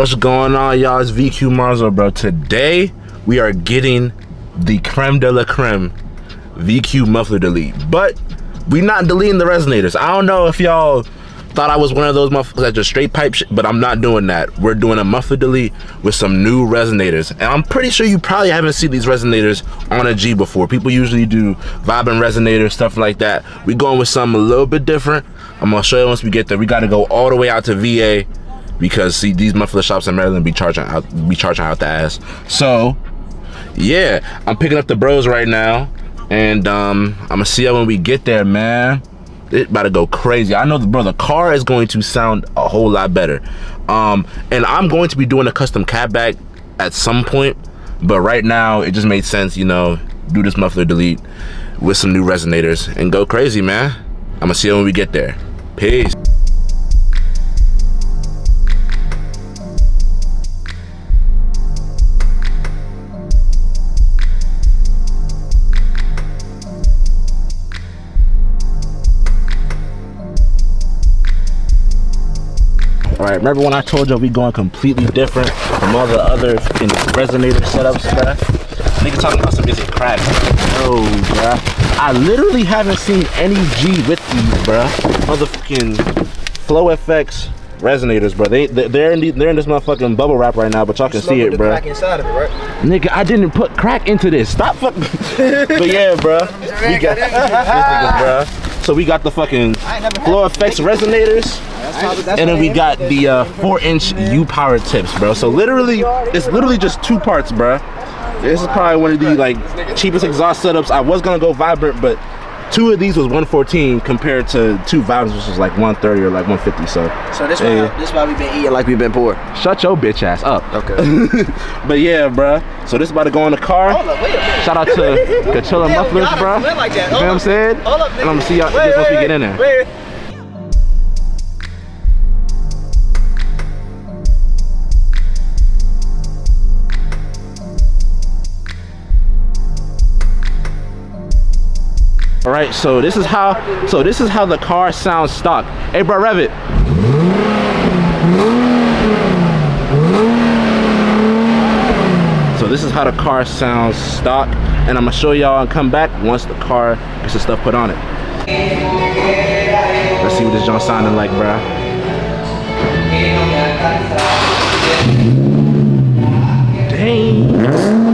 what's going on, y'all? It's VQ Marzo, bro. Today we are getting the creme de la creme VQ muffler delete, but we not deleting the resonators. I don't know if y'all thought I was one of those mufflers that just straight pipe shit, but I'm not doing that. We're doing a muffler delete with some new resonators, and I'm pretty sure you probably haven't seen these resonators on a G before. People usually do vibing resonators, stuff like that. We going with something a little bit different. I'm gonna show you once we get there. We got to go all the way out to VA because see, these muffler shops in Maryland be charging out the ass. So yeah, I'm picking up the bros right now, and I'm gonna see you when we get there, man. It about to go crazy. I know, the car is going to sound a whole lot better. And I'm going to be doing a custom cab bag at some point, but right now it just made sense, you know, do this muffler delete with some new resonators and go crazy, man. I'm gonna see you when we get there. Peace. All right, remember when I told you we going completely different from all the other resonator setups, bruh? Nigga talking about some, is it crack? No, bruh. I literally haven't seen any G with these, bruh. Motherfucking Flow FX resonators, bruh. They're in this motherfucking bubble wrap right now, but y'all can see it, bruh. Crack inside of it, right? Nigga, I didn't put crack into this. Stop fucking. But yeah, bruh. We got this niggas, bruh. So we got the fucking Flow FX resonators. And then we got the 4-inch U-power tips, bro. So literally, it's literally just two parts, bro. This is probably one of the like cheapest exhaust setups. I was gonna go vibrant, but two of these was 114 compared to two vibes, which was like 130 or like 150. So this why we've been eating like we've been poor. Shut your bitch ass up. Okay. But yeah, bro. So this is about to go in the car. Hold up, wait a minute. Shout out to Kachilla Mufflers, bro. Like that. You know what I'm saying? Hold up, and I'm gonna see y'all just once we get in there. Wait. All right, so this is how the car sounds stock. Hey, bro, rev it. So this is how the car sounds stock, and I'm gonna show y'all and come back once the car gets the stuff put on it. Let's see what this joint sounding like, bro. Dang.